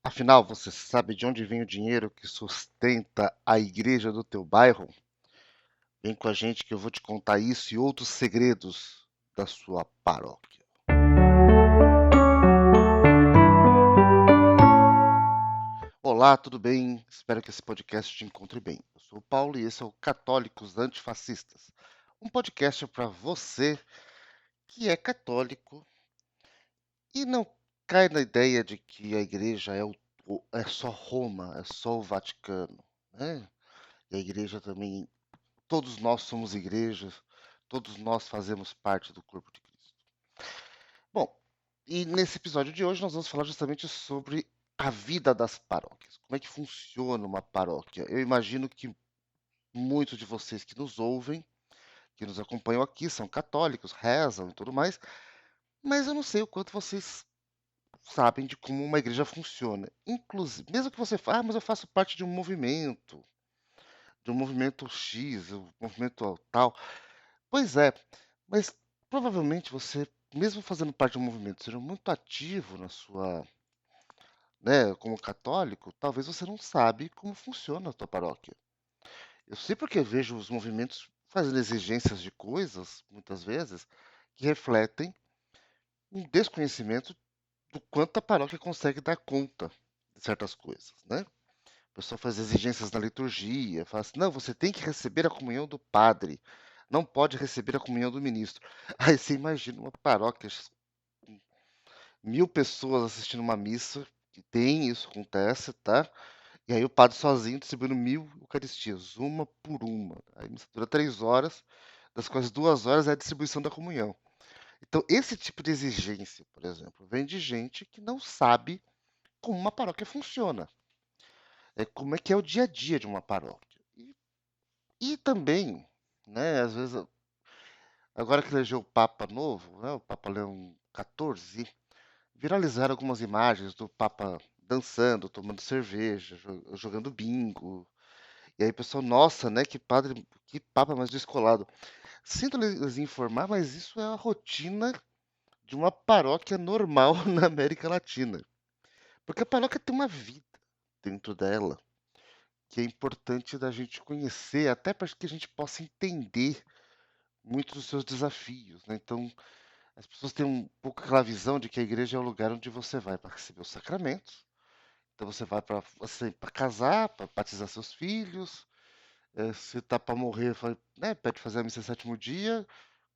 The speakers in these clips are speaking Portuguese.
Afinal, você sabe de onde vem o dinheiro que sustenta a igreja do teu bairro? Vem com a gente que eu vou te contar isso e outros segredos da sua paróquia. Olá, tudo bem? Espero que esse podcast te encontre bem. Eu sou o Paulo e esse é o Católicos Antifascistas, um podcast para você que é católico e não cai na ideia de que a igreja é só Roma, é só o Vaticano, né? E a igreja também. Todos nós somos igrejas, todos nós fazemos parte do corpo de Cristo. Bom, e nesse episódio de hoje nós vamos falar justamente sobre a vida das paróquias. Como é que funciona uma paróquia? Eu imagino que muitos de vocês que nos ouvem, que nos acompanham aqui, são católicos, rezam e tudo mais, mas eu não sei o quanto vocês sabem de como uma igreja funciona. Inclusive, mesmo que você fale, mas eu faço parte de um movimento X, um movimento tal. Pois é, mas provavelmente você, mesmo fazendo parte de um movimento, seja muito ativo na sua, né, como católico, talvez você não sabe como funciona a tua paróquia. Eu sei porque vejo os movimentos fazendo exigências de coisas, muitas vezes, que refletem um desconhecimento do quanto a paróquia consegue dar conta de certas coisas, né? O pessoal faz exigências na liturgia, fala assim, não, você tem que receber a comunhão do padre, não pode receber a comunhão do ministro. Aí você imagina uma paróquia 1000 pessoas assistindo uma missa, que tem isso, acontece, tá? E aí o padre sozinho distribuindo 1000 eucaristias, uma por uma. Aí a missa dura 3 horas, das quais 2 horas é a distribuição da comunhão. Então, esse tipo de exigência, por exemplo, vem de gente que não sabe como uma paróquia funciona, como é que é o dia a dia de uma paróquia. E também, né, às vezes, agora que elegeu o Papa novo, né, o Papa Leão XIV, viralizaram algumas imagens do Papa dançando, tomando cerveja, jogando bingo. E aí, pessoal, nossa, né? Que padre, que papa mais descolado. Sinto lhes informar, mas isso é a rotina de uma paróquia normal na América Latina. Porque a paróquia tem uma vida dentro dela, que é importante da gente conhecer, até para que a gente possa entender muitos dos seus desafios, né? Então, as pessoas têm um pouco aquela visão de que a igreja é o lugar onde você vai para receber os sacramentos. Então você vai para assim, para casar, para batizar seus filhos, se tá para morrer, né, pede fazer a missa sétimo dia,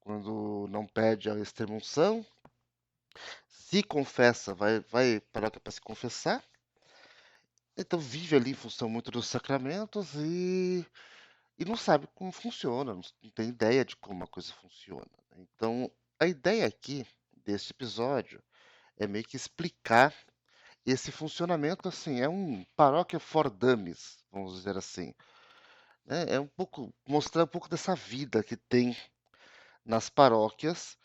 quando não pede a extrema-unção, se confessa, vai para para se confessar, então vive ali em função muito dos sacramentos e não sabe como funciona, não tem ideia de como a coisa funciona, né. Então, a ideia aqui desse episódio é meio que explicar esse funcionamento, assim, é um paróquia for dummies, vamos dizer assim, né, é um pouco mostrar um pouco dessa vida que tem nas paróquias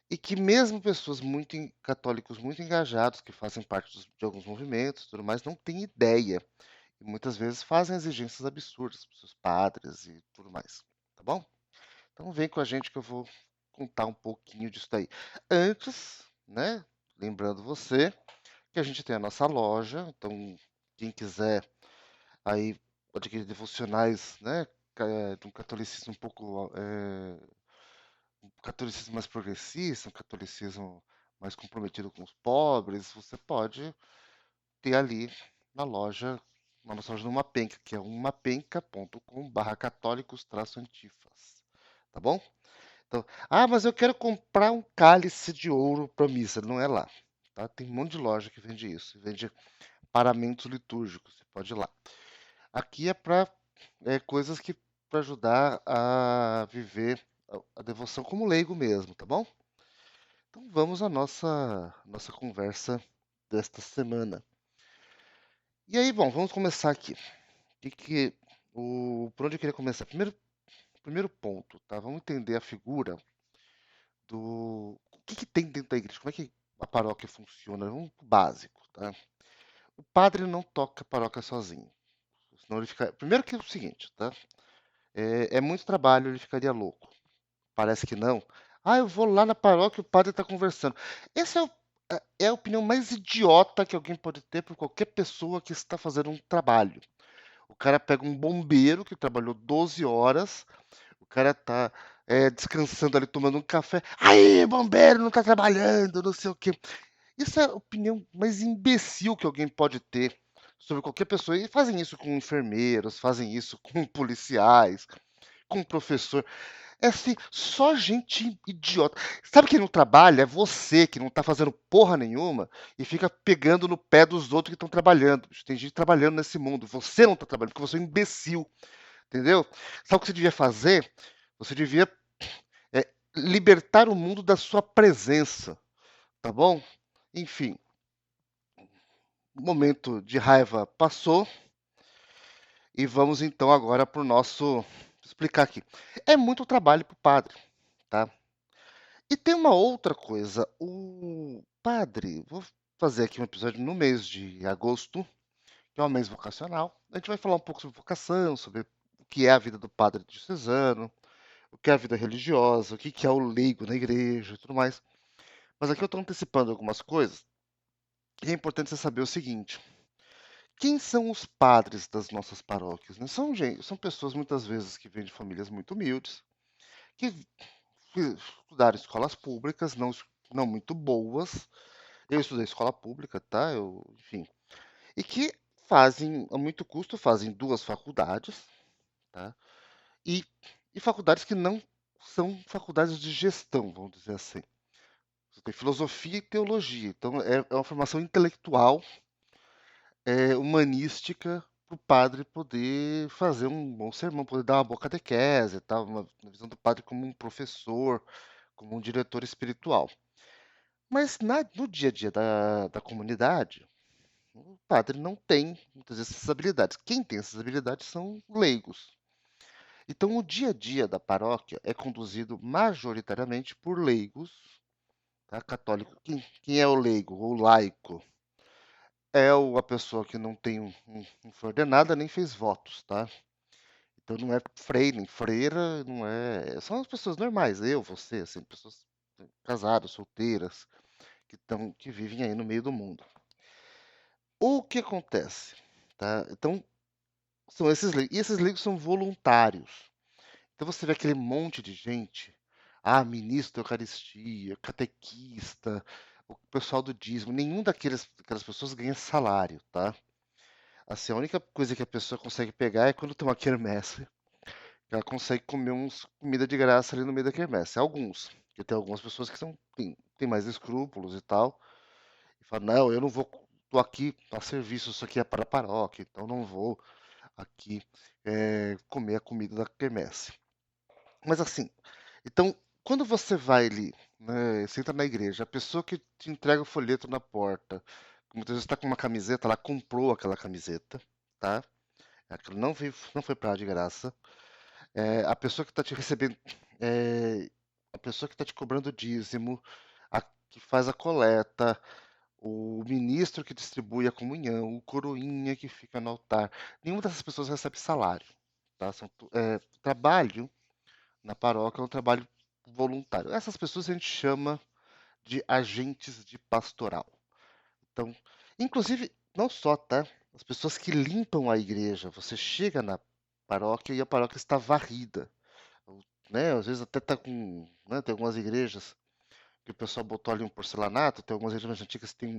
e que mesmo pessoas católicos muito engajados, que fazem parte de alguns movimentos e tudo mais, não têm ideia, e muitas vezes fazem exigências absurdas para os seus padres e tudo mais, tá bom? Então vem com a gente que eu vou contar um pouquinho disso daí. Antes, né, lembrando você que a gente tem a nossa loja, então quem quiser aí adquirir devocionais, né, de um catolicismo um pouco, um catolicismo mais progressista, um catolicismo mais comprometido com os pobres, você pode ter ali na loja, na nossa loja no Mapenca, que é umapenca.com/católicos-antifas, tá bom? Então, mas eu quero comprar um cálice de ouro para missa, não é lá, tá? Tem um monte de loja que vende isso, vende paramentos litúrgicos, você pode ir lá. Aqui é para coisas que para ajudar a viver a devoção como leigo mesmo, tá bom? Então vamos à nossa conversa desta semana. E aí, bom, vamos começar aqui. Por onde eu queria começar? Primeiro ponto, tá? Vamos entender a figura o que tem dentro da igreja, como é que a paróquia funciona, vamos pro básico, tá? O padre não toca a paróquia sozinho. Senão ele fica. Primeiro que é o seguinte, tá? É muito trabalho, ele ficaria louco. Parece que não. Eu vou lá na paróquia e o padre está conversando. Esse é é a opinião mais idiota que alguém pode ter por qualquer pessoa que está fazendo um trabalho. O cara pega um bombeiro que trabalhou 12 horas, o cara tá descansando ali, tomando um café. Aí, bombeiro, não tá trabalhando, não sei o quê. Isso é a opinião mais imbecil que alguém pode ter sobre qualquer pessoa. E fazem isso com enfermeiros, fazem isso com policiais, com professor. É assim, só gente idiota. Sabe quem não trabalha? É você que não tá fazendo porra nenhuma e fica pegando no pé dos outros que estão trabalhando. Tem gente trabalhando nesse mundo. Você não tá trabalhando porque você é um imbecil, entendeu? Sabe o que você devia fazer? Você devia libertar o mundo da sua presença, tá bom? Enfim, o momento de raiva passou e vamos então agora para o nosso explicar aqui. É muito trabalho para o padre, tá? E tem uma outra coisa, o padre, vou fazer aqui um episódio no mês de agosto, que é o mês vocacional. A gente vai falar um pouco sobre vocação, sobre o que é a vida do padre diocesano, o que é a vida religiosa, o que é o leigo na igreja e tudo mais. Mas aqui eu estou antecipando algumas coisas, e é importante você saber o seguinte: quem são os padres das nossas paróquias, né? São pessoas muitas vezes que vêm de famílias muito humildes, que estudaram em escolas públicas, não muito boas. Eu estudei escola pública, tá? Enfim. E que fazem, a muito custo, fazem duas faculdades, tá? E, e faculdades que não são faculdades de gestão, vamos dizer assim. Você tem filosofia e teologia, então é uma formação intelectual, humanística, para o padre poder fazer um bom sermão, poder dar uma boa catequese, tá? Uma visão do padre como um professor, como um diretor espiritual. Mas no dia a dia da comunidade, o padre não tem muitas vezes essas habilidades. Quem tem essas habilidades são leigos. Então, o dia a dia da paróquia é conduzido majoritariamente por leigos, tá? Católico. Quem é o leigo, ou laico? A pessoa que não tem não foi ordenada nem fez votos, tá? Então não é frei nem freira, não é. São as pessoas normais, eu, você, assim, pessoas casadas, solteiras, que vivem aí no meio do mundo. O que acontece, tá? Então, são esses leigos. E esses leigos são voluntários. Então você vê aquele monte de gente, ministro da Eucaristia, catequista, o pessoal do dízimo, nenhum daquelas pessoas ganha salário, tá? Assim, a única coisa que a pessoa consegue pegar é quando tem uma quermesse, que ela consegue comer uns comida de graça ali no meio da quermesse. Alguns, porque tem algumas pessoas que têm mais escrúpulos e tal, e falam, não, eu não vou, tô aqui a serviço, isso aqui é para a paróquia, então não vou aqui comer a comida da quermesse. Mas assim, então, quando você vai ali, né, você entra na igreja, a pessoa que te entrega o folheto na porta, muitas vezes está com uma camiseta, ela comprou aquela camiseta, tá? Aquilo não foi para de graça. A pessoa que está te recebendo, é, a pessoa que está te cobrando dízimo, a que faz a coleta, o ministro que distribui a comunhão, o coroinha que fica no altar, nenhuma dessas pessoas recebe salário, tá? Trabalho na paróquia é um trabalho voluntário. Essas pessoas a gente chama de agentes de pastoral. Então, inclusive, não só, tá? As pessoas que limpam a igreja. Você chega na paróquia e a paróquia está varrida, né? Às vezes até tá com, né? Tem algumas igrejas que o pessoal botou ali um porcelanato, tem algumas igrejas mais antigas que tem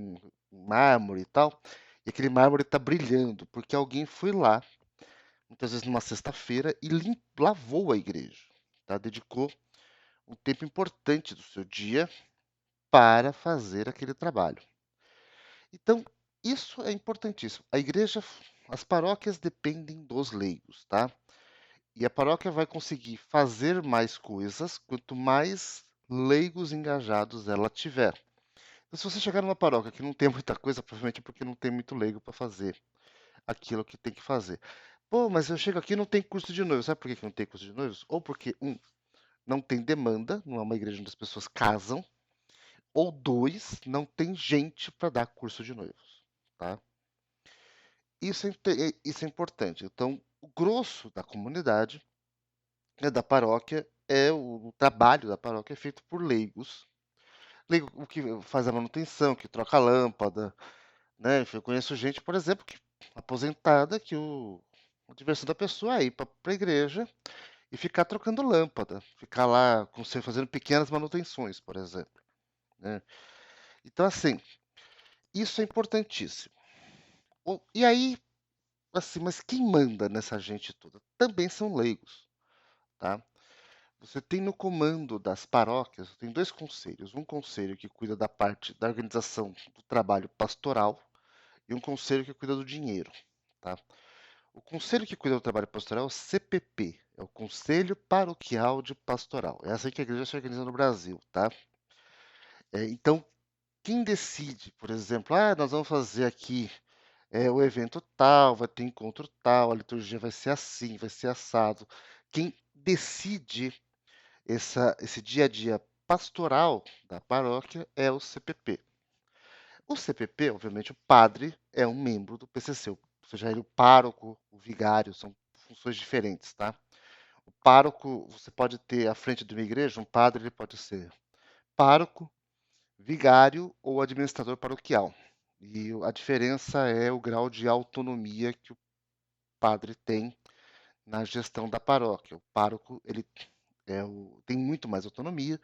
um mármore e tal, e aquele mármore está brilhando porque alguém foi lá, muitas vezes numa sexta-feira, e lavou a igreja, tá? Dedicou um tempo importante do seu dia para fazer aquele trabalho. Então, isso é importantíssimo. As paróquias dependem dos leigos, tá? E a paróquia vai conseguir fazer mais coisas quanto mais leigos engajados ela tiver. Então, se você chegar numa paróquia que não tem muita coisa, provavelmente é porque não tem muito leigo para fazer aquilo que tem que fazer. Pô, mas eu chego aqui e não tem curso de noivos. Sabe por que não tem curso de noivos? Ou porque, não tem demanda, não é uma igreja onde as pessoas casam, ou dois, não tem gente para dar curso de noivos, tá? Isso é importante. Então, o grosso da comunidade, da paróquia, o trabalho da paróquia é feito por leigos, o que faz a manutenção, que troca a lâmpada, né? Enfim, eu conheço gente, por exemplo, que aposentada, que a diversão da pessoa é ir para a igreja e ficar trocando lâmpada, ficar lá com você fazendo pequenas manutenções, por exemplo, né? Então, assim, isso é importantíssimo. E aí, assim, mas quem manda nessa gente toda? Também são leigos, tá? Você tem no comando das paróquias, tem 2 conselhos, um conselho que cuida da parte da organização do trabalho pastoral e um conselho que cuida do dinheiro, tá? O conselho que cuida do trabalho pastoral é o CPP, é o Conselho Paroquial de Pastoral. É assim que a igreja se organiza no Brasil, tá? Então, quem decide, por exemplo, nós vamos fazer aqui o evento tal, vai ter encontro tal, a liturgia vai ser assim, vai ser assado. Quem decide esse dia a dia pastoral da paróquia é o CPP. O CPP, obviamente, o padre é um membro do PCC, ou seja, ele o pároco, o vigário, são funções diferentes, tá? O pároco, você pode ter à frente de uma igreja, um padre ele pode ser pároco, vigário ou administrador paroquial. E a diferença é o grau de autonomia que o padre tem na gestão da paróquia. O pároco ele tem muito mais autonomia,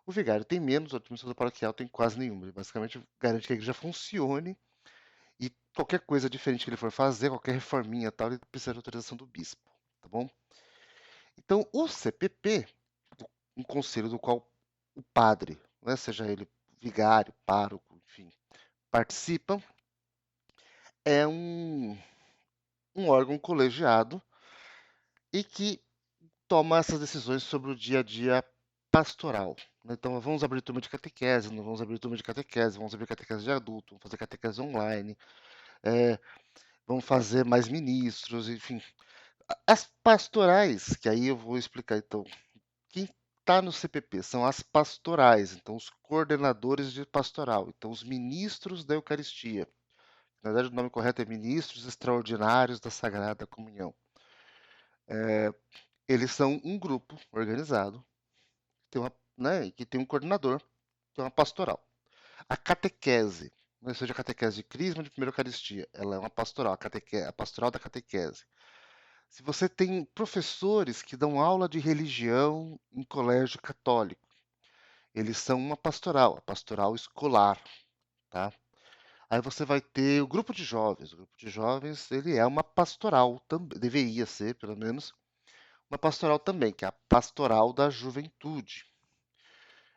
o vigário tem menos, o administrador paroquial tem quase nenhuma. Ele basicamente garante que a igreja funcione e qualquer coisa diferente que ele for fazer, qualquer reforminha tal, ele precisa de autorização do bispo, tá bom? Então, o CPP, um conselho do qual o padre, né, seja ele vigário, pároco, enfim, participam, é um órgão colegiado e que toma essas decisões sobre o dia a dia pastoral, né. Então, vamos abrir turma de catequese, não vamos abrir turma de catequese, vamos abrir catequese de adulto, vamos fazer catequese online, eh, vamos fazer mais ministros, enfim. As pastorais, que aí eu vou explicar então, quem está no CPP são as pastorais, então os coordenadores de pastoral, então os ministros da Eucaristia. Na verdade, o nome correto é Ministros Extraordinários da Sagrada Comunhão. Eles são um grupo organizado, que tem um coordenador, que é uma pastoral. A catequese, não seja a catequese de Crisma de Primeira Eucaristia, ela é uma pastoral, a pastoral da catequese. Se você tem professores que dão aula de religião em colégio católico, eles são uma pastoral, a pastoral escolar, tá? Aí você vai ter o grupo de jovens. O grupo de jovens, ele é uma pastoral também, deveria ser, pelo menos, uma pastoral também, que é a pastoral da juventude.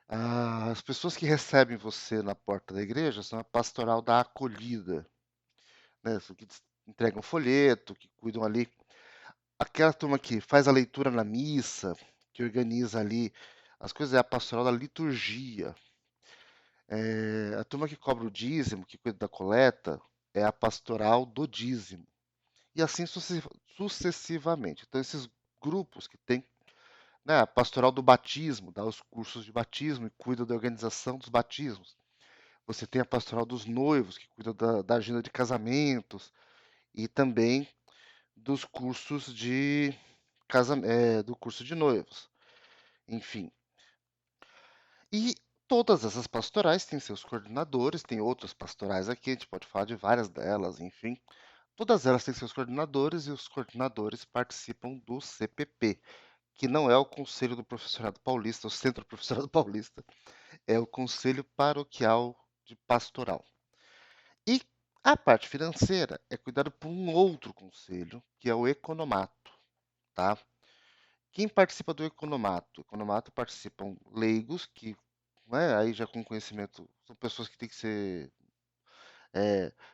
As pessoas que recebem você na porta da igreja são a pastoral da acolhida, né? Que entregam folheto, que cuidam ali. Aquela turma que faz a leitura na missa, que organiza ali as coisas, é a pastoral da liturgia. A turma que cobra o dízimo, que cuida da coleta, é a pastoral do dízimo. E assim sucessivamente. Então, esses grupos que tem, né, a pastoral do batismo, dá os cursos de batismo e cuida da organização dos batismos. Você tem a pastoral dos noivos, que cuida da agenda de casamentos e também dos cursos do curso de noivos. Enfim. E todas essas pastorais têm seus coordenadores, tem outras pastorais aqui, a gente pode falar de várias delas, enfim. Todas elas têm seus coordenadores e os coordenadores participam do CPP, que não é o Conselho do Professorado Paulista, o Centro do Professorado Paulista, é o Conselho Paroquial de Pastoral. E a parte financeira é cuidada por um outro conselho, que é o Economato, tá? Quem participa do Economato? O Economato participam leigos, que, né, aí já com conhecimento, são pessoas que têm que ser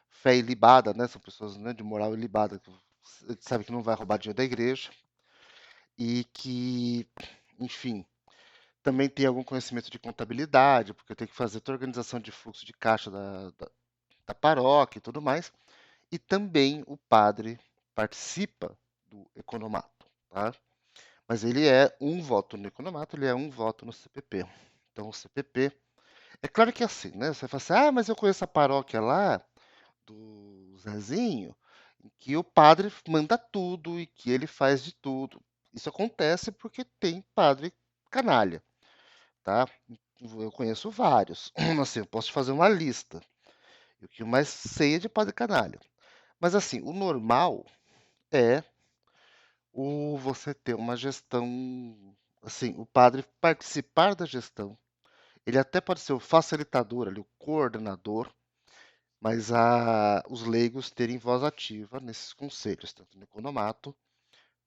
fé ilibada, né? São pessoas, né, de moral ilibada, que sabe que não vai roubar dinheiro da igreja e que, enfim, também tem algum conhecimento de contabilidade, porque tem que fazer toda a organização de fluxo de caixa da paróquia e tudo mais. E também o padre participa do economato, tá? Mas ele é um voto no economato, ele é um voto no CPP. Então, o CPP. É claro que é assim, né? Você fala assim, mas eu conheço a paróquia lá do Zezinho, em que o padre manda tudo e que ele faz de tudo. Isso acontece porque tem padre canalha, tá? eu conheço vários. Assim, eu posso te fazer uma lista. E o que eu mais sei é de padre canalha. Mas assim, o normal é você ter uma gestão, assim, o padre participar da gestão. Ele até pode ser o facilitador ali, o coordenador, mas os leigos terem voz ativa nesses conselhos, tanto no economato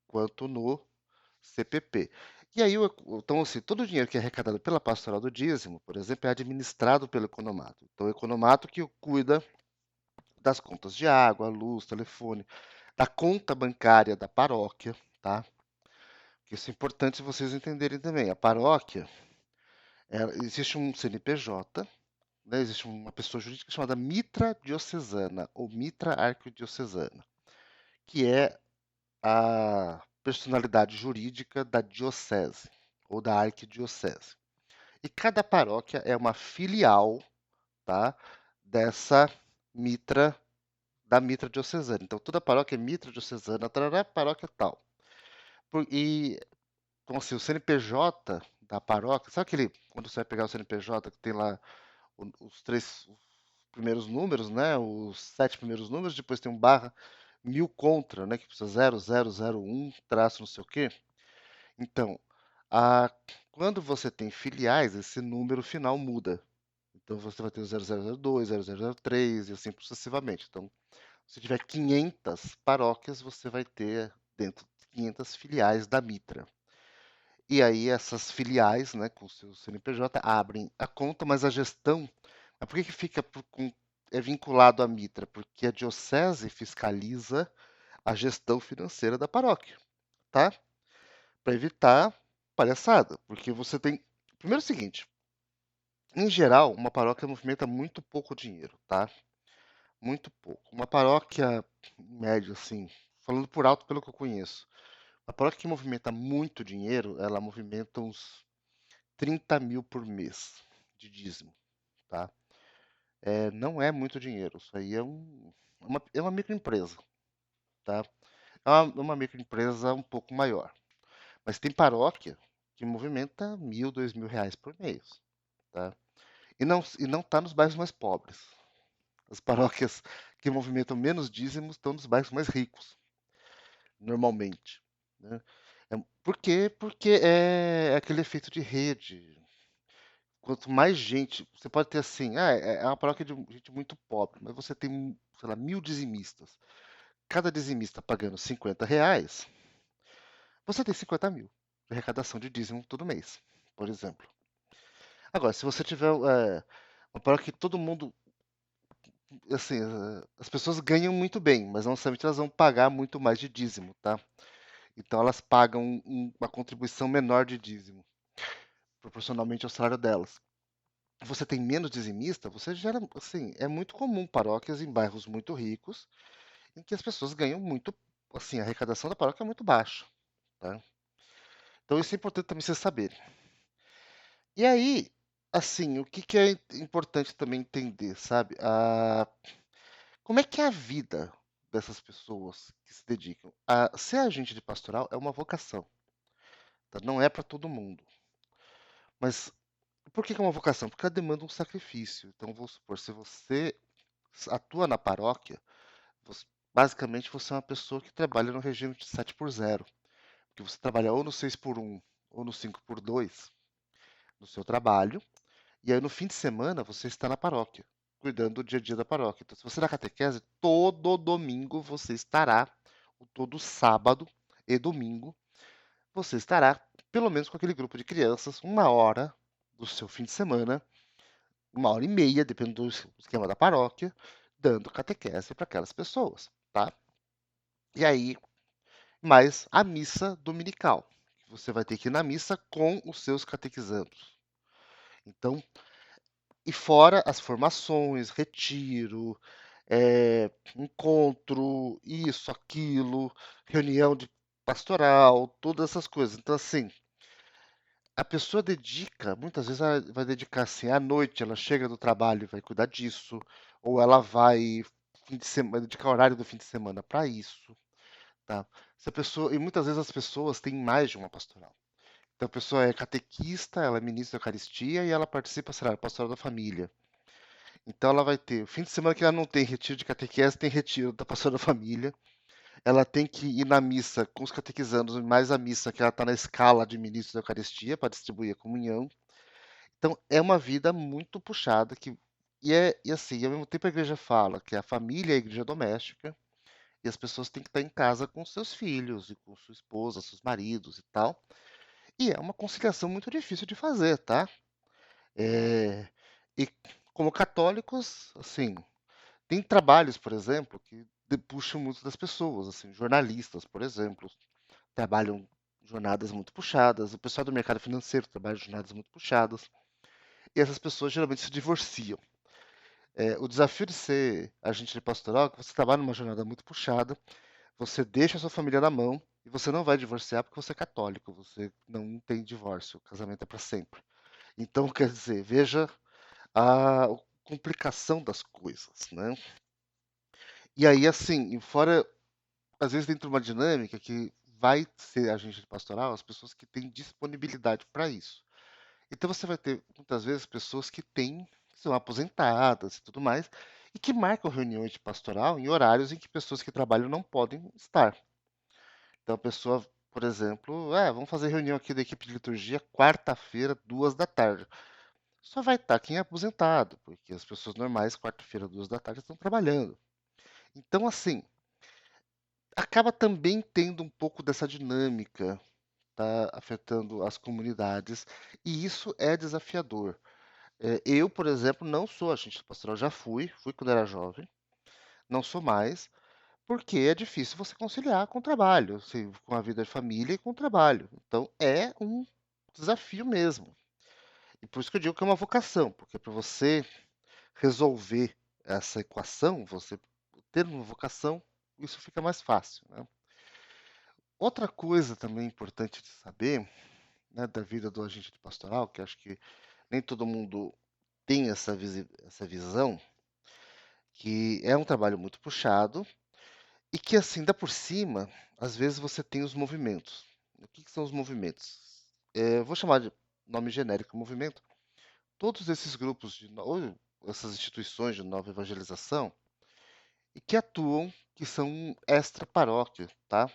quanto no CPP. E aí, então, assim, todo o dinheiro que é arrecadado pela pastoral do dízimo, por exemplo, é administrado pelo economato. Então, o economato que cuida das contas de água, luz, telefone, da conta bancária da paróquia, tá? Isso é importante vocês entenderem também. A paróquia, existe um CNPJ, né? Existe uma pessoa jurídica chamada mitra diocesana ou mitra arquidiocesana, que é a personalidade jurídica da diocese ou da arquidiocese. E cada paróquia é uma filial, tá, dessa mitra, da mitra diocesana. Então, toda paróquia é mitra diocesana, tarará, paróquia tal. E, como assim, o CNPJ da paróquia, sabe aquele, quando você vai pegar o CNPJ, que tem lá os três primeiros números, né, os 7 primeiros números, depois tem um barra, 1000 contra, né, que precisa 0001, traço não sei o quê. Então, a, quando você tem filiais, esse número final muda. Então, você vai ter o 0002, 0003 e assim sucessivamente. Então, se tiver 500 paróquias, você vai ter dentro de 500 filiais da Mitra. E aí essas filiais, né, com o seu CNPJ, abrem a conta, mas a gestão, mas por que que fica é vinculado à Mitra? Porque a diocese fiscaliza a gestão financeira da paróquia, tá? Para evitar palhaçada, porque você tem. Primeiro é o seguinte, em geral, uma paróquia movimenta muito pouco dinheiro, tá? Muito pouco. Uma paróquia média, assim, falando por alto pelo que eu conheço, a paróquia que movimenta muito dinheiro, ela movimenta uns 30 mil por mês de dízimo, tá? Não é muito dinheiro, isso aí é uma microempresa, tá? É uma microempresa um pouco maior. Mas tem paróquia que movimenta 1.000, 2.000 reais por mês, tá? E não está nos bairros mais pobres. As paróquias que movimentam menos dízimos estão nos bairros mais ricos, normalmente, né? Por quê? Porque é aquele efeito de rede. Quanto mais gente, você pode ter assim, é uma paróquia de gente muito pobre, mas você tem, sei lá, 1.000 dizimistas. Cada dizimista pagando 50 reais, você tem 50 mil de arrecadação de dízimo todo mês, por exemplo. Agora, se você tiver uma paróquia que todo mundo, assim, as pessoas ganham muito bem, mas não necessariamente elas vão pagar muito mais de dízimo, tá? Então elas pagam uma contribuição menor de dízimo, proporcionalmente ao salário delas. Você tem menos dizimista, você gera, assim, é muito comum paróquias em bairros muito ricos, em que as pessoas ganham muito, assim, a arrecadação da paróquia é muito baixa, tá? Então isso é importante também vocês saberem. E aí, assim, o que que é importante também entender, sabe? Como é que é a vida dessas pessoas que se dedicam? Ser agente de pastoral é uma vocação, tá? Não é para todo mundo. Mas por que que é uma vocação? Porque ela demanda um sacrifício. Então, vou supor, se você atua na paróquia, basicamente você é uma pessoa que trabalha no regime de 7 por 0, que você trabalha ou no 6 por 1 ou no 5 por 2 no seu trabalho, e aí no fim de semana você está na paróquia, cuidando do dia a dia da paróquia. Então, se você dá catequese, todo domingo você estará, ou todo sábado e domingo, você estará, pelo menos com aquele grupo de crianças, 1 hora do seu fim de semana, 1 hora e meia, dependendo do esquema da paróquia, dando catequese para aquelas pessoas, tá? E aí, mais a missa dominical. Você vai ter que ir na missa com os seus catequizandos. Então, e fora as formações, retiro, encontro, isso, aquilo, reunião de pastoral, todas essas coisas. Então, assim, a pessoa dedica, muitas vezes ela vai dedicar assim, à noite, ela chega do trabalho e vai cuidar disso, ou ela vai fim de semana, dedicar horário do fim de semana para isso, tá? Se a pessoa, e muitas vezes as pessoas têm mais de uma pastoral. Então a pessoa é catequista, ela é ministra da Eucaristia e ela participa, sei lá, pastoral da família. Então ela vai ter, o fim de semana que ela não tem retiro de catequese, tem retiro da pastoral da família. Ela tem que ir na missa com os catequizandos, mais a missa que ela está na escala de ministro da Eucaristia para distribuir a comunhão. Então é uma vida muito puxada e assim, ao mesmo tempo a igreja fala que a família é a igreja doméstica e as pessoas têm que estar em casa com seus filhos e com sua esposa, seus maridos e tal. E é uma conciliação muito difícil de fazer, tá? Eh, e como católicos, assim, tem trabalhos, por exemplo, que puxam muito das pessoas, assim, jornalistas, por exemplo, trabalham jornadas muito puxadas, o pessoal do mercado financeiro trabalha jornadas muito puxadas, e essas pessoas geralmente se divorciam. O desafio de ser agente de pastoral é que você trabalha numa jornada muito puxada, você deixa a sua família na mão e você não vai divorciar porque você é católico, você não tem divórcio, o casamento é para sempre. Então, quer dizer, veja a complicação das coisas, né? E aí, assim, e fora, às vezes dentro de uma dinâmica que vai ser agente de pastoral, as pessoas que têm disponibilidade para isso. Então você vai ter muitas vezes pessoas que são aposentadas e tudo mais, e que marcam reuniões de pastoral em horários em que pessoas que trabalham não podem estar. Então a pessoa, por exemplo, vamos fazer reunião aqui da equipe de liturgia quarta-feira, 2 da tarde. Só vai estar quem é aposentado, porque as pessoas normais, quarta-feira, 2 da tarde, estão trabalhando. Então, assim, acaba também tendo um pouco dessa dinâmica, tá afetando as comunidades, e isso é desafiador. Eu, por exemplo, não sou agente pastoral, já fui quando era jovem, não sou mais, porque é difícil você conciliar com o trabalho, assim, com a vida de família e com o trabalho. Então é um desafio mesmo. E por isso que eu digo que é uma vocação, porque para você resolver essa equação, você ter uma vocação, isso fica mais fácil, né? Outra coisa também importante de saber, né, da vida do agente de pastoral, que acho que nem todo mundo tem essa visão, que é um trabalho muito puxado e que, assim, ainda por cima, às vezes você tem os movimentos. O que que são os movimentos? Eu vou chamar de nome genérico movimento. Todos esses grupos ou essas instituições de nova evangelização e que atuam, que são extra-paróquia, tá?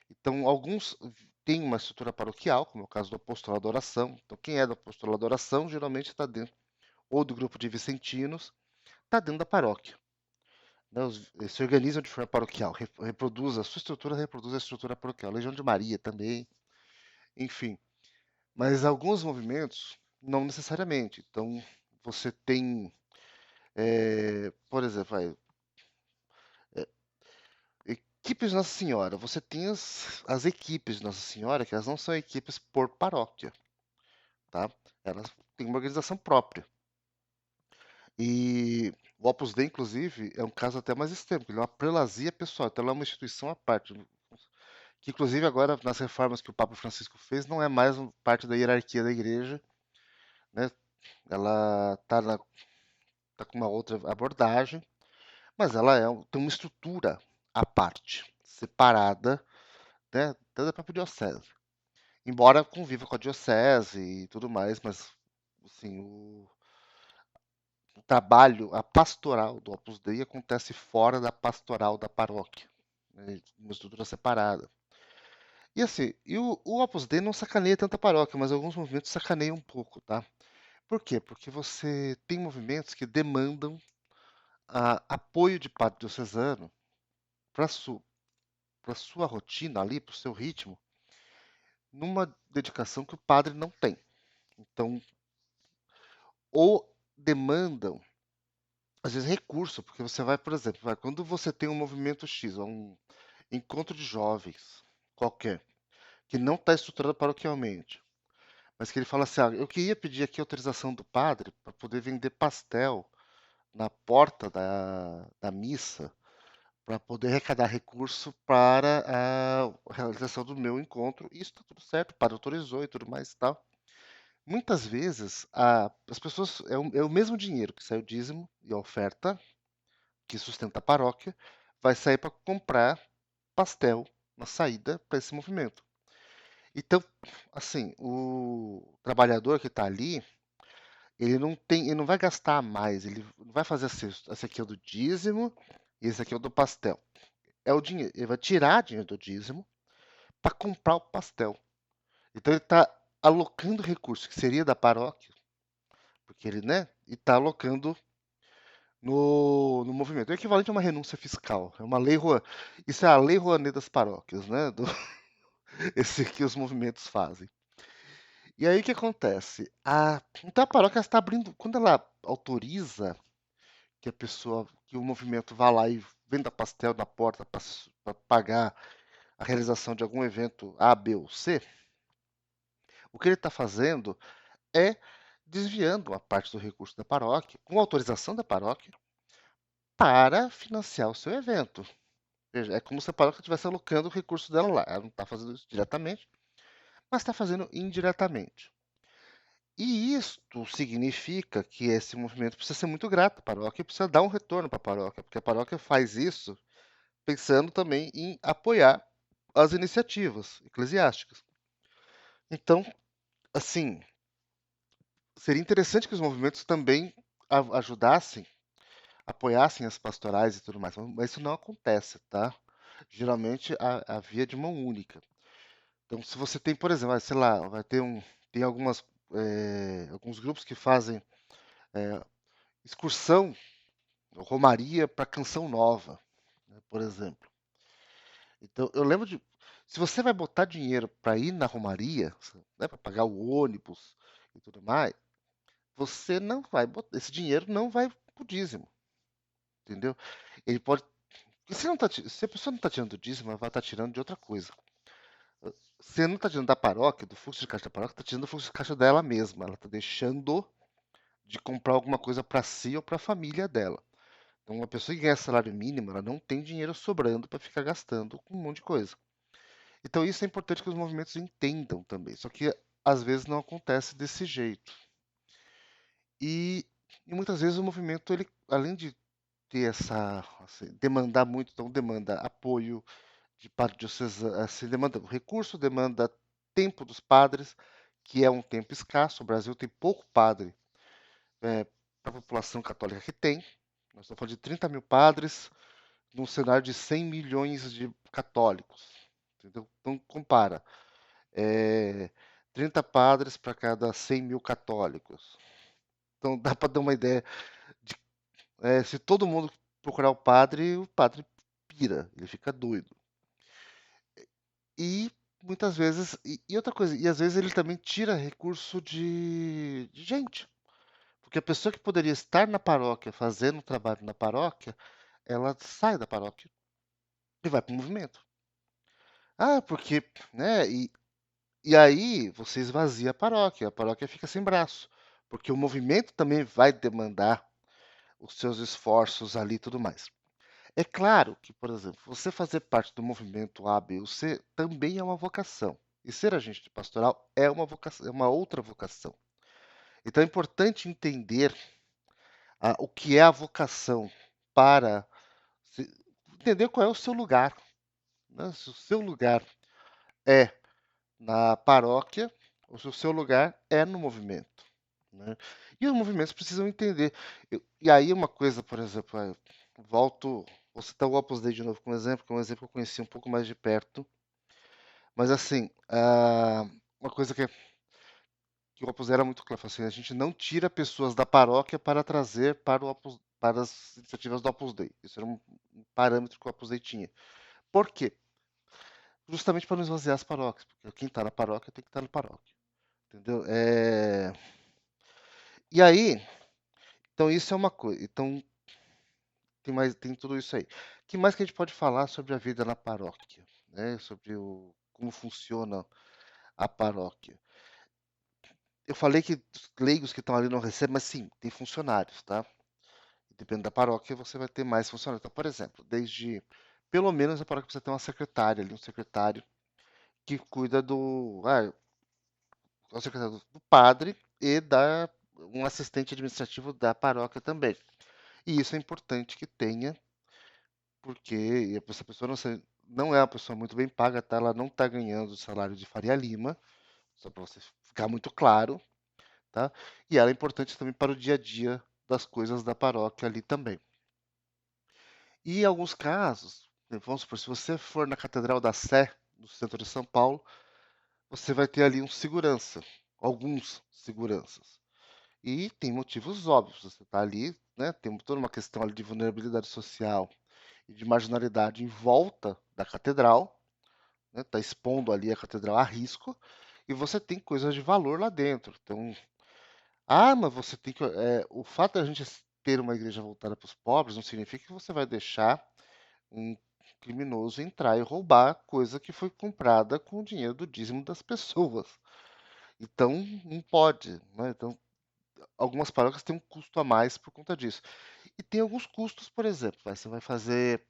Então, alguns têm uma estrutura paroquial, como é o caso do apostolado da oração. Então, quem é do apostolado da oração geralmente está dentro, ou do grupo de vicentinos, está dentro da paróquia. Né, eles se organizam de forma paroquial, reproduz a sua estrutura, reproduz a estrutura paroquial. Legião de Maria também, enfim. Mas alguns movimentos, não necessariamente. Então, você tem, por exemplo, equipes de Nossa Senhora. Você tem as equipes de Nossa Senhora, que elas não são equipes por paróquia, tá? Elas têm uma organização própria. E o Opus Dei, inclusive, é um caso até mais extremo, porque ele é uma prelazia pessoal, então ela é uma instituição à parte. Que inclusive agora, nas reformas que o Papa Francisco fez, não é mais parte da hierarquia da igreja, né? Ela tá com uma outra abordagem, mas ela tem uma estrutura à parte, separada, né, da própria diocese. Embora conviva com a diocese e tudo mais, mas assim, o trabalho, a pastoral do Opus Dei acontece fora da pastoral da paróquia, né, uma estrutura separada. E assim, o Opus Dei não sacaneia tanta paróquia, mas alguns movimentos sacaneiam um pouco, tá? Por quê? Porque você tem movimentos que demandam apoio de padre diocesano para sua rotina ali, para o seu ritmo, numa dedicação que o padre não tem. Então, ou demandam, às vezes, recurso, porque você vai, por exemplo, quando você tem um movimento X, um encontro de jovens qualquer, que não está estruturado paroquialmente, mas que ele fala assim: eu queria pedir aqui a autorização do padre para poder vender pastel na porta da missa, para poder arrecadar recurso para a realização do meu encontro. Isso está tudo certo, o padre autorizou e tudo mais e tal. Muitas vezes, as pessoas, é o mesmo dinheiro que sai o dízimo e a oferta, que sustenta a paróquia, vai sair para comprar pastel na saída para esse movimento. Então, assim, o trabalhador que está ali, ele não vai gastar mais, ele não vai fazer assim, esse aqui é o do dízimo e esse aqui é o do pastel. É o dinheiro, ele vai tirar dinheiro do dízimo para comprar o pastel. Então ele está alocando recursos que seria da paróquia, porque ele, né, e está alocando no movimento. É o equivalente a uma renúncia fiscal. É uma lei, isso é a lei Rouanet das paróquias, né? Esse que os movimentos fazem. E aí o que acontece? Então a paróquia está abrindo, quando ela autoriza que a pessoa, que o movimento vá lá e venda pastel na porta para pagar a realização de algum evento A, B ou C, o que ele está fazendo é desviando uma parte do recurso da paróquia, com autorização da paróquia, para financiar o seu evento. Veja, é como se a paróquia estivesse alocando o recurso dela lá. Ela não está fazendo isso diretamente, mas está fazendo indiretamente. E isto significa que esse movimento precisa ser muito grato à paróquia e precisa dar um retorno para a paróquia, porque a paróquia faz isso pensando também em apoiar as iniciativas eclesiásticas. Então, assim, seria interessante que os movimentos também ajudassem, apoiassem as pastorais e tudo mais, mas isso não acontece, tá? Geralmente a via é de mão única. Então, se você tem, por exemplo, sei lá, tem alguns grupos que fazem excursão, romaria para Canção Nova, né, por exemplo. Então, eu lembro de, se você vai botar dinheiro para ir na romaria, né, para pagar o ônibus e tudo mais, você não vai botar, esse dinheiro não vai pro dízimo, entendeu? Ele pode, se, não tá, se a pessoa não está tirando do dízimo, ela vai estar tirando de outra coisa. Você não está tirando da paróquia, do fluxo de caixa da paróquia, está tirando do fluxo de caixa dela mesma. Ela está deixando de comprar alguma coisa para si ou para a família dela. Então, uma pessoa que ganha salário mínimo, ela não tem dinheiro sobrando para ficar gastando com um monte de coisa. Então, isso é importante que os movimentos entendam também. Só que às vezes não acontece desse jeito. E, e muitas vezes o movimento, ele, além de ter assim, demandar muito, então demanda apoio de padre diocesano, assim, demanda recurso, demanda tempo dos padres, que é um tempo escasso. O Brasil tem pouco padre para a população católica que tem. Nós estamos falando de 30 mil padres num cenário de 100 milhões de católicos. Entendeu? Então, compara. É, 30 padres para cada 100 mil católicos. Então, dá para dar uma ideia de se todo mundo procurar o padre pira, ele fica doido. E muitas vezes, e outra coisa, e às vezes ele também tira recurso de gente. Porque a pessoa que poderia estar na paróquia, fazendo o trabalho na paróquia, ela sai da paróquia e vai para o movimento. Ah, porque, né? E aí você esvazia a paróquia fica sem braço, porque o movimento também vai demandar os seus esforços ali e tudo mais. É claro que, por exemplo, você fazer parte do movimento A, B ou C também é uma vocação. E ser agente de pastoral é uma vocação, é uma outra vocação. Então é importante entender o que é a vocação para entender qual é o seu lugar. Né? Se o seu lugar é na paróquia, ou se o seu lugar é no movimento. Né? E os movimentos precisam entender. E aí uma coisa, por exemplo, vou citar o Opus Dei de novo como exemplo, que é um exemplo que eu conheci um pouco mais de perto. Mas assim, uma coisa que o Opus Dei era muito claro, assim, a gente não tira pessoas da paróquia para trazer para as iniciativas do Opus Dei. Isso era um parâmetro que o Opus Dei tinha. Por quê? Justamente para não esvaziar as paróquias, porque quem está na paróquia tem que estar na paróquia, entendeu? E aí, então isso é uma coisa. Então tem tudo isso aí. O que mais que a gente pode falar sobre a vida na paróquia, né? Sobre como funciona a paróquia. Eu falei que os leigos que estão ali não recebem, mas sim, tem funcionários, tá? Dependendo da paróquia, você vai ter mais funcionários. Então, por exemplo, pelo menos a paróquia precisa ter uma secretária ali, um secretário que cuida o secretário do padre e um assistente administrativo da paróquia também. E isso é importante que tenha, porque essa pessoa não é uma pessoa muito bem paga, tá? Ela não está ganhando o salário de Faria Lima, só para você ficar muito claro, tá? E ela é importante também para o dia a dia das coisas da paróquia ali também. E em alguns casos, vamos supor, se você for na Catedral da Sé, no centro de São Paulo, você vai ter ali um segurança, alguns seguranças. E tem motivos óbvios, você está ali, né, tem toda uma questão ali de vulnerabilidade social e de marginalidade em volta da catedral, né, está expondo ali a catedral a risco, e você tem coisas de valor lá dentro. Então, mas você tem que. O fato da gente ter uma igreja voltada para os pobres não significa que você vai deixar um criminoso entrar e roubar coisa que foi comprada com o dinheiro do dízimo das pessoas. Então, não pode, né? Então, algumas paróquias têm um custo a mais por conta disso. E tem alguns custos, por exemplo, você vai fazer.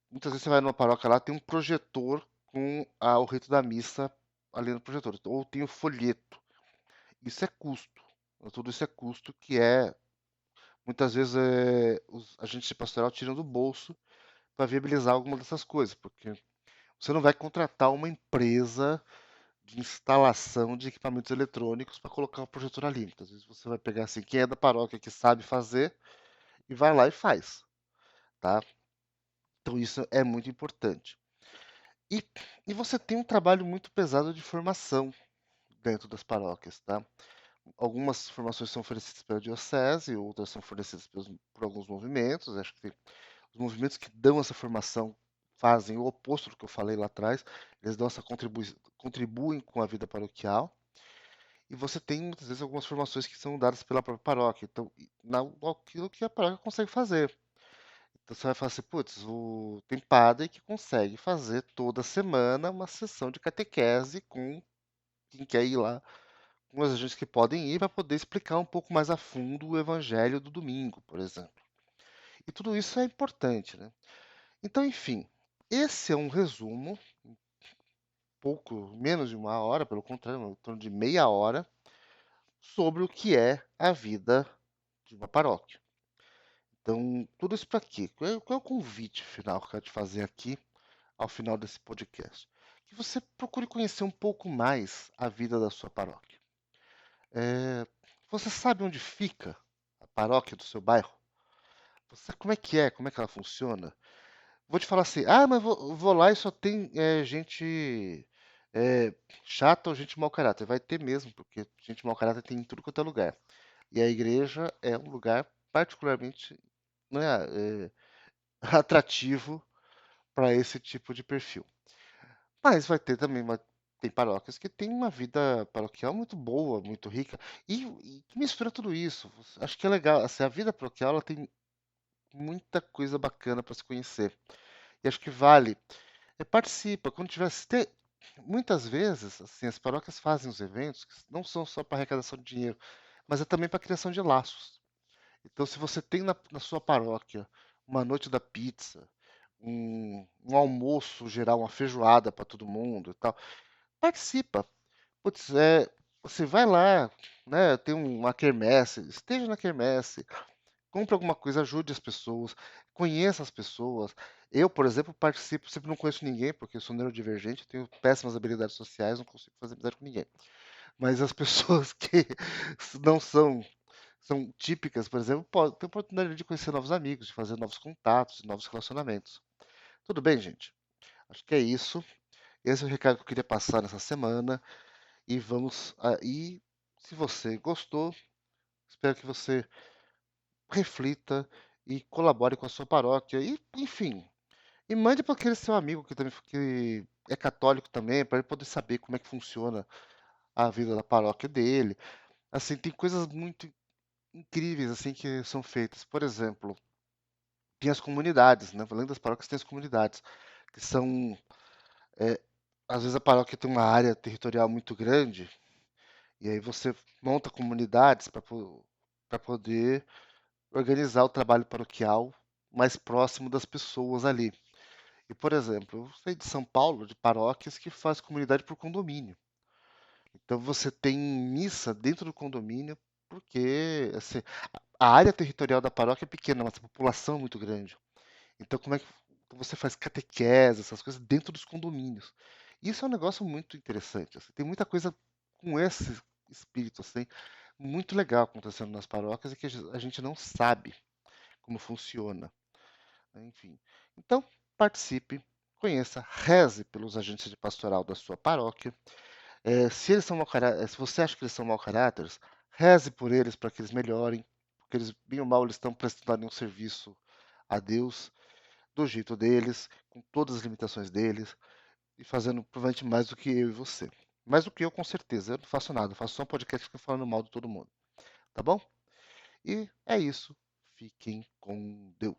Muitas vezes você vai numa paróquia lá, tem um projetor com o rito da missa ali no projetor, ou tem o folheto. Isso é custo. Tudo isso é custo que muitas vezes os agentes de pastoral tiram do bolso para viabilizar alguma dessas coisas, porque você não vai contratar uma empresa de instalação de equipamentos eletrônicos para colocar o projetor ali. Muitas vezes você vai pegar assim, quem é da paróquia que sabe fazer e vai lá e faz, tá? Então isso é muito importante. E, e você tem um trabalho muito pesado de formação dentro das paróquias, tá? Algumas formações são oferecidas pela diocese, outras são fornecidas por alguns movimentos. Acho que os movimentos que dão essa formação fazem o oposto do que eu falei lá atrás. Eles dão essa contribuem com a vida paroquial. E você tem muitas vezes algumas formações que são dadas pela própria paróquia. Então, aquilo que a paróquia consegue fazer. Então você vai falar assim, putz, tem padre que consegue fazer toda semana uma sessão de catequese com quem quer ir lá, com as agentes que podem ir para poder explicar um pouco mais a fundo o evangelho do domingo, por exemplo. E tudo isso é importante, né? Então, enfim, esse é um resumo, pouco menos de uma hora, pelo contrário, em torno de meia hora, sobre o que é a vida de uma paróquia. Então, tudo isso para quê? Qual é o convite final que eu quero te fazer aqui, ao final desse podcast? Que você procure conhecer um pouco mais a vida da sua paróquia. Eh, Você sabe onde fica a paróquia do seu bairro? Você, como é que é? Como é que ela funciona? Vou te falar assim, mas vou lá e só tem gente eh, chata ou gente mau caráter. Vai ter mesmo, porque gente mau caráter tem em tudo quanto é lugar. E a igreja é um lugar particularmente, né, atrativo para esse tipo de perfil. Mas vai ter também tem paróquias que têm uma vida paroquial muito boa, muito rica, e que mistura tudo isso. Acho que é legal, assim, a vida paroquial ela tem muita coisa bacana para se conhecer. E acho que vale. Participa, quando tiver. Muitas vezes, assim, as paróquias fazem os eventos que não são só para arrecadação de dinheiro, mas é também para criação de laços. Então, se você tem na sua paróquia uma noite da pizza, um almoço geral, uma feijoada para todo mundo e tal, participa. Putz, você vai lá, né? Tem uma quermesse, esteja na quermesse, compre alguma coisa, ajude as pessoas, conheça as pessoas. Eu, por exemplo, participo, sempre não conheço ninguém, porque eu sou neurodivergente, tenho péssimas habilidades sociais, não consigo fazer amizade com ninguém. Mas as pessoas que não são típicas, por exemplo, podem ter oportunidade de conhecer novos amigos, de fazer novos contatos, novos relacionamentos. Tudo bem, gente? Acho que é isso. Esse é o recado que eu queria passar nessa semana. E vamos aí. Se você gostou, espero que você reflita e colabore com a sua paróquia. E, enfim, e mande para aquele seu amigo que também que é católico também, para ele poder saber como é que funciona a vida da paróquia dele. Assim, tem coisas muito incríveis assim que são feitas. Por exemplo, tem as comunidades, né? Além das paróquias, tem as comunidades, que são, é, às vezes a paróquia tem uma área territorial muito grande, e aí você monta comunidades para poder organizar o trabalho paroquial mais próximo das pessoas ali. E, por exemplo, eu sei de São Paulo, de paróquias que faz comunidade por condomínio. Então você tem missa dentro do condomínio, porque assim, a área territorial da paróquia é pequena, mas a população é muito grande. Então, como é que você faz catequese, essas coisas dentro dos condomínios? Isso é um negócio muito interessante, assim, tem muita coisa com esse espírito, assim, muito legal acontecendo nas paróquias e que a gente não sabe como funciona, né, enfim. Então, participe, conheça, reze pelos agentes de pastoral da sua paróquia. Se eles são se você acha que eles são mau caráteres, reze por eles para que eles melhorem, porque eles, bem ou mal, eles estão prestando ali um serviço a Deus, do jeito deles, com todas as limitações deles, e fazendo provavelmente mais do que eu e você. Mais do que eu, com certeza. Eu não faço nada, eu faço só um podcast que fica falando mal de todo mundo. Tá bom? E é isso. Fiquem com Deus.